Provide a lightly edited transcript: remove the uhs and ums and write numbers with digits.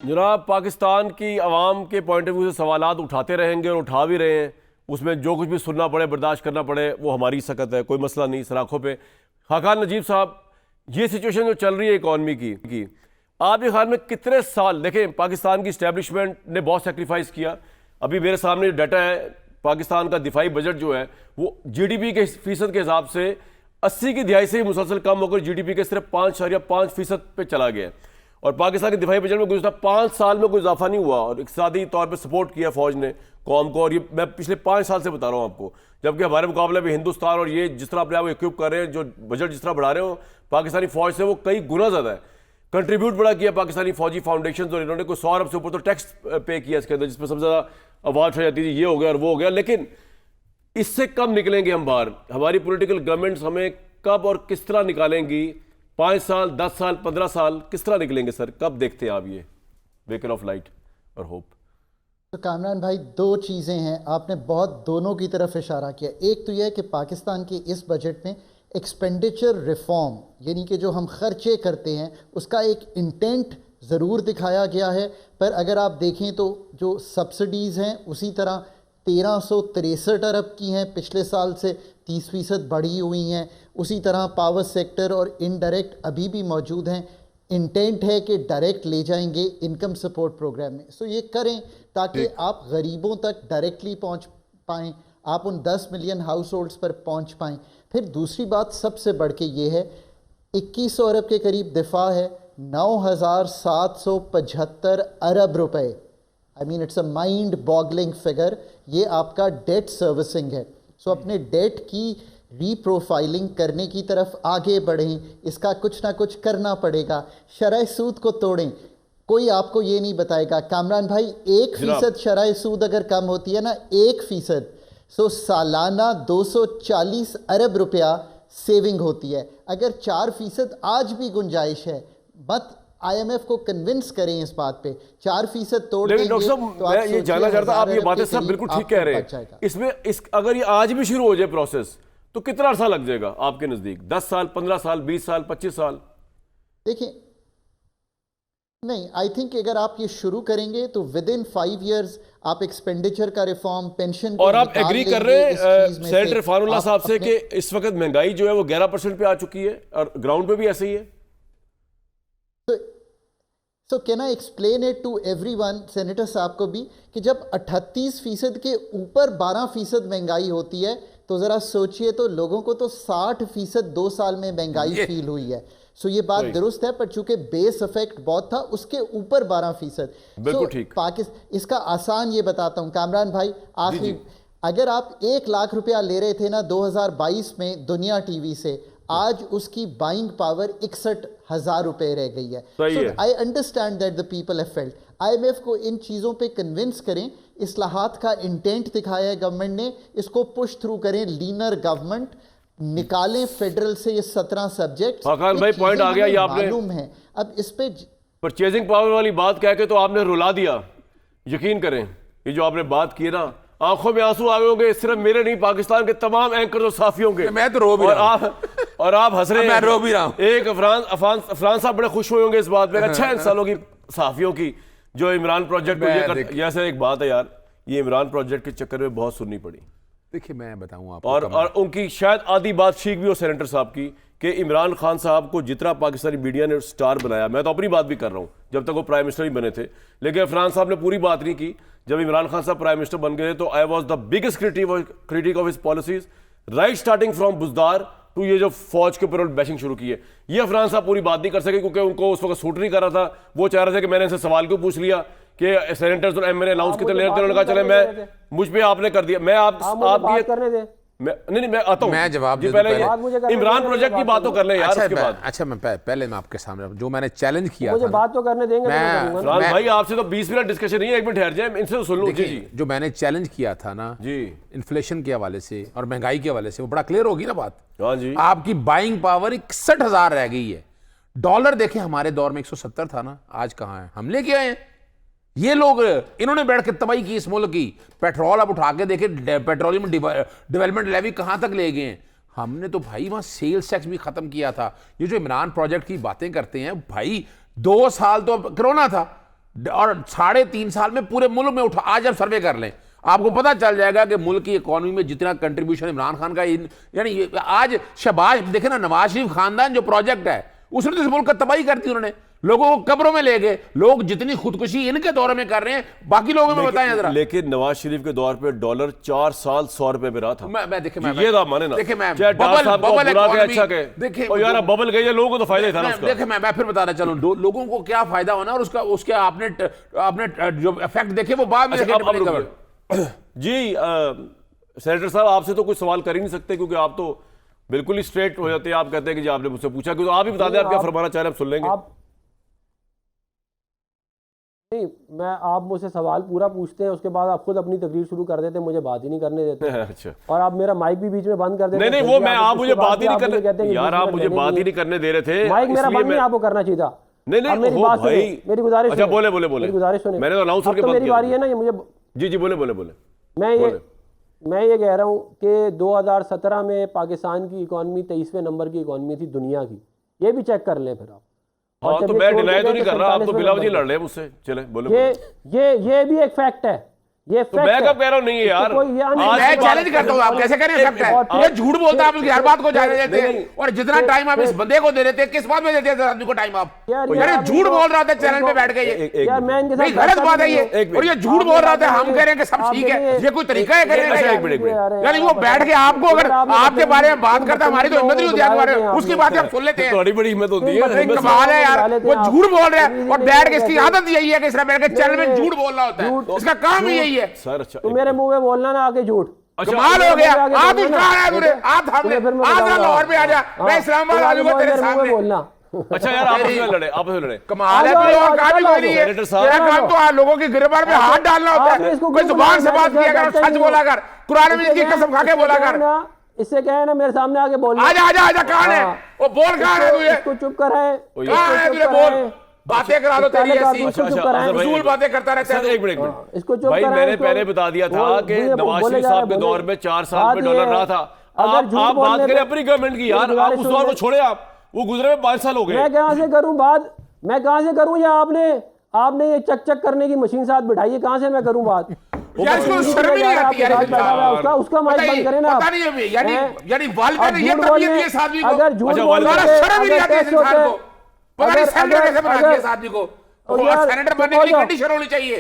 जनाब, पाकिस्तान की आवाम के पॉइंट ऑफ व्यू से सवालात उठाते रहेंगे और उठा भी रहे हैं। उसमें जो कुछ भी सुनना पड़े, बर्दाश्त करना पड़े, वो हमारी सकत है, कोई मसला नहीं। सराखों पे खाकान नजीब साहब, ये सिचुएशन जो चल रही है इकॉनमी की आपके ख्याल में कितने साल, देखें पाकिस्तान की इस्टेब्लिशमेंट ने बहुत सेक्रीफाइस किया। अभी मेरे सामने डाटा है, पाकिस्तान का दिफाई बजट जो है वो जीडीपी के फीसद के हिसाब से 80 की दिहाई से ही मुसलसल कम होकर जीडीपी के सिर्फ 5.5% पे चला गया। और पाकिस्तान के दिफाई बजट में गुज़श्ता 5 साल में कोई इजाफा नहीं हुआ और इक़्तिसादी तौर पर सपोर्ट किया फौज ने कौम को। और ये मैं पिछले 5 साल से बता रहा हूँ आपको, जबकि हमारे मुकाबले में हिंदुस्तान और ये जिस तरह अपने आप को इक्विप कर रहे हैं, जो बजट जिस तरह बढ़ा रहे हो पाकिस्तानी फौज से, वो कई गुना ज़्यादा है। कंट्रीब्यूट बड़ा किया पाकिस्तानी फौजी फाउंडेशन, और इन्होंने कोई 100 अरब से ऊपर तो टैक्स पे किया इसके अंदर, जिसमें सबसे ज़्यादा आवाज़ हो जाती थी ये हो गया और वो हो गया। लेकिन इससे कब निकलेंगे हम बाहर? हमारी पॉलिटिकल गवर्नमेंट्स हमें कब और किस तरह निकालेंगी? 5 साल, 10 साल, 15 साल किस तरह निकलेंगे सर? कब देखते हैं आप ये बेकन ऑफ लाइट और होप? तो कामरान भाई, दो चीज़ें हैं, आपने बहुत दोनों की तरफ इशारा किया। एक तो यह है कि पाकिस्तान के इस बजट में एक्सपेंडिचर रिफॉर्म, यानी कि जो हम खर्चे करते हैं उसका एक इंटेंट ज़रूर दिखाया गया है। पर अगर आप देखें तो जो सब्सिडीज़ हैं उसी तरह 1363 अरब की हैं, पिछले साल से 30% बढ़ी हुई हैं। उसी तरह पावर सेक्टर और इनडायरेक्ट अभी भी मौजूद हैं। इंटेंट है कि डायरेक्ट ले जाएंगे इनकम सपोर्ट प्रोग्राम में। सो ये करें ताकि आप गरीबों तक डायरेक्टली पहुंच पाएँ, आप उन 10 मिलियन हाउस होल्ड्स पर पहुंच पाएँ। फिर दूसरी बात सबसे बढ़ के ये है, 2100 अरब के करीब दिफा है, 9775 अरब रुपए। I mean it's a mind boggling figure. ये आपका डेट सर्विसिंग है। सो अपने डेट की रीप्रोफाइलिंग करने की तरफ आगे बढ़ें, इसका कुछ ना कुछ करना पड़ेगा। शरह सूद को तोड़ें, कोई आपको ये नहीं बताएगा कामरान भाई, 1% शरह सूद अगर कम होती है ना 1%, सो सालाना 240 अरब रुपया सेविंग होती है। अगर 4% आज भी गुंजाइश है, मत IMF को कन्विंस करें इस बात पे। 4% तोड़ देंगे। डॉक्टर साहब, तो मैं ये जानना चाहता हूं, आप ये बातें सब बिल्कुल ठीक कह रहे हैं, इसमें अगर ये आज भी शुरू हो जाए प्रोसेस तो कितना अर्सा लग जाएगा आपके नजदीक? 10 साल, 15 साल, 20 साल, 25 साल? देखिए, नहीं, आई थिंक अगर आप ये शुरू करेंगे तो विद इन 5 इयर्स आप एक्सपेंडिचर का रिफॉर्म, पेंशन को, और आप एग्री कर रहे हैं सेनेटर फारुल्लाह साहब से कि इस वक्त महंगाई जो है वो 11% पे आ चुकी है और ग्राउंड पे भी ऐसे ही है? So can I explain it to everyone, senator साहब को भी, कि जब 38% के ऊपर 12% महंगाई होती है तो ज़रा सोचिए, तो लोगों को तो 60% 2 साल में महंगाई फील हुई है। सो ये बात दुरुस्त है, पर चूंकि बेस इफेक्ट बहुत था, उसके ऊपर 12%। बिल्कुल ठीक। पाकिस्तान, इसका आसान ये बताता हूँ कामरान भाई, आखिरी, अगर आप 1 लाख रुपया ले रहे थे ना 2022 में दुनिया टीवी से, आज उसकी बाइंग पावर 61,000 रुपए रह गई है। So I understand that the people have felt. IMF को इन चीज़ों पे कन्विंस करें, इस्लाहात का इंटेंट दिखाया है गवर्नमेंट ने, इसको पुश थ्रू करें, लीनर गवर्नमेंट निकालें फेडरल से ये 17 सब्जेक्ट। भाई पॉइंट आ गया, ये आपने मालूम है। अब इस पे परचेजिंग पावर वाली बात कह के तो आपने रुला दिया। यकीन करें, ये जो आपने बात की ना, आंखों में आंसू आ गए होंगे, सिर्फ मेरे नहीं, पाकिस्तान के तमाम एंकर और साफियों के। मैं तो रो भी रहा हूं। और आप हंस रहे हैं, मैं रो भी रहा हूं। एक अफरान साहब बड़े खुश हुए होंगे इस बात पे, अच्छा इंसानों की, साफियों की, जो इमरान प्रोजेक्ट को ये सर एक बात है यार, ये इमरान प्रोजेक्ट के चक्कर में बहुत सुननी पड़ी। देखिए, मैं बताऊं आपको, और उनकी शायद आधी बात ठीक भी हो सेनेटर साहब की, कि इमरान खान साहब को जितना पाकिस्तानी मीडिया ने स्टार बनाया, मैं तो अपनी बात भी कर रहा हूँ, जब तक वो प्राइम मिनिस्टर ही बने थे, लेकिन इमरान साहब ने पूरी बात नहीं की। जब इमरान खान साहब प्राइम मिनिस्टर बन गए तो I was the biggest critic of his policies, right starting from Buzdar to ये जो फौज के ऊपर बैशिंग शुरू की है। ये इमरान साहब पूरी बात नहीं कर सके क्योंकि उनको उस वक्त सूट नहीं कर रहा था। वो चाह रहे थे कि मैंने इनसे सवाल क्यों पूछ लिया कि सेनेटर्स और एमएलए अनाउंस कितने लेते हैं, उन्होंने कहा चले मैं, मुझ पे आपने कर दिया, मैं आप करने दे, मैं आता हूं, मैं जवाब दे पहले इमरान प्रोजेक्ट की बात तो कर ले यार। उसके बाद अच्छा, मैं पहले मैं आपके सामने जो मैंने चैलेंज किया मुझे बात तो करने देंगे। इमरान भाई, आपसे तो 20 मिनट डिस्कशन नहीं है, 1 मिनट ठहर जाए, इनसे तो सुन लो। जी, जो मैंने चैलेंज किया था ना जी, इन्फ्लेशन के हवाले से और महंगाई के हवाले से, वो बड़ा क्लियर होगी ना बात। हाँ जी, आपकी बाइंग पावर 61,000 रह गई है। डॉलर देखें, हमारे दौर में 170 था ना, आज कहां है? हम लेके आए हैं। ये लोग, इन्होंने बैठ के तबाही की इस मुल्क की। पेट्रोल अब उठा के देखे, पेट्रोलियम डेवलपमेंट लेवी कहां तक ले गए हैं। हमने तो भाई वहां सेल्स टैक्स भी खत्म किया था। ये जो इमरान प्रोजेक्ट की बातें करते हैं भाई, 2 साल तो कोरोना था, और 3.5 साल में पूरे मुल्क में उठा, आज आप सर्वे कर लें आपको पता चल जाएगा कि मुल्क की इकोनॉमी में जितना कंट्रीब्यूशन इमरान खान का, यानी आज शहबाज देखे ना, नवाज शरीफ खानदान जो प्रोजेक्ट है उसने तो इस मुल्क का तबाही कर दी। उन्होंने लोगों को कब्रों में ले गए। लोग जितनी खुदकुशी इनके दौर में कर रहे हैं, बाकी लोगों में बताएं जरा। लेकिन नवाज शरीफ के दौर पे डॉलर 4 साल 100 रुपए पे रहा था। मैं देखिए, मैं ये माने ना, देखिए, मैं चाहे डॉक्टर साहब को बुरा कहे अच्छा कहे, देखिए और यार बबल गई है, लोगों को तो फायदा ही था ना उसका। देखिए मैं फिर बताना चलूं लोगों को क्या फायदा होना और उसके आपने जो इफेक्ट देखे वो बाद में जी सेनेटर साहब, आपसे तो कुछ सवाल कर ही नहीं सकते क्योंकि आप तो बिल्कुल ही स्ट्रेट हो जाते हैं। आप कहते हैं कि जी आपने मुझसे पूछा, क्योंकि आप ही बता दें आप क्या फरमाना चाह रहे हैं, हम सुन लेंगे। नहीं, आप मुझसे सवाल पूरा पूछते हैं, उसके बाद आप खुद अपनी तकरीर शुरू कर देते हैं, मुझे बात ही नहीं करने देते। अच्छा, और आप मेरा माइक भी बीच में बंद कर देते हैं। नहीं वो मैं, आप मुझे बात ही नहीं करने, यार आप मुझे बात ही नहीं करने दे रहे थे। माइक मेरा बंद नहीं आपको करना चाहिए था। नहीं मेरी बात सुनिए, मेरी गुजारिश। अच्छा बोले मेरी गुजारिश सुनिए। मैंने तो अनाउंसर के बाद मेरी बारी है ना, ये मुझे जी बोले। मैं ये कह रहा हूँ कि 2017 में पाकिस्तान की इकॉनमी 23वें नंबर की इकॉनमी थी दुनिया की, ये भी चेक कर लें फिर आप। हाँ तो मैं डिनाई तो नहीं कर रहा, आप तो बिलावजी लड़ रहे हैं मुझसे। चले बोले। ये भी एक फैक्ट है, ये तो मैं कब कह रहा हूँ नहीं है यार, मैं चैलेंज करता हूँ। आप कैसे कह रहे हैं फैक्ट है? ये झूठ बोलता है, आप उसकी हर बात को जाने देते हैं। और जितना टाइम आप इस बंदे को दे देते हैं, किस बात में देते हैं आदमी को टाइम आप? यार झूठ बोल रहा था चैनल पे बैठ के, ये नहीं गलत बात है ये। और ये झूठ बोल रहा था, हम कह रहे हैं कि सब ठीक है। ये कोई तरीका है कहने का? यानी वो बैठ के आपको अगर आपके बारे में बात करता, हमारी तो हिम्मत नहीं होती आपके बारे में, उसकी बातें आप सुन लेते हैं। बड़ी बड़ी हिम्मत होती है, कमाल है यार। वो झूठ बोल रहा है और बैठ के, इसकी आदत यही है कि इस तरह बैठ के चैनल में झूठ बोल रहा होता है, इसका काम ही यही है। सर अच्छा मेरे मुंह में बोलना ना आके झूठ। कमाल हो गया। आप ही कहाँ है तूने? आप लाहौर पे आ जा, मैं इस्लामाबाद आ जाऊंगा तेरे सामने बोलना। अच्छा यार आपस में लड़े कमाल है। कोई काम ही कोई नहीं है। तेरा काम तो लोगों की गिरबान में हाथ डालना होता है। कोई जुबान से बात किया कर, सच बोला कर, कुरान में की कसम खा के बोला कर। इससे क्या है ना, मेरे सामने आके बोल। आजा कहाँ है वो? बोल कहाँ है तुझे? इसको चुप कर है, कहाँ है तुझे? बोल, बातें करा लो तेरी ऐसी फजूल बातें करता रहता है। एक मिनट इसको चुप भाई, मैंने पहले बता दिया था कि नवाज शरीफ साहब के दौर में 4 साल में डॉलर रहा था। आप बात करें अपनी गवर्नमेंट की यार, आप उस दौर को छोड़े, आप वो गुजरे में 5 साल हो गए। मैं कहां से करूं बात? मैं कहां से करूं? या आपने ये चक करने की मशीन साथ बिठाई है, कहां से मैं करूं बात? यार इसको शर्म ही नहीं आती यार। उसका माइक बंद करें ना। पता नहीं है यानी वालिदैन ये तरबियत दी इस आदमी को। अगर झूठ शर्म ही नहीं आती इस इंसान को। पता नहीं सेनेटर कैसे बना दिया इस आदमी को। सेनेटर बनने की कंडीशन होनी चाहिए।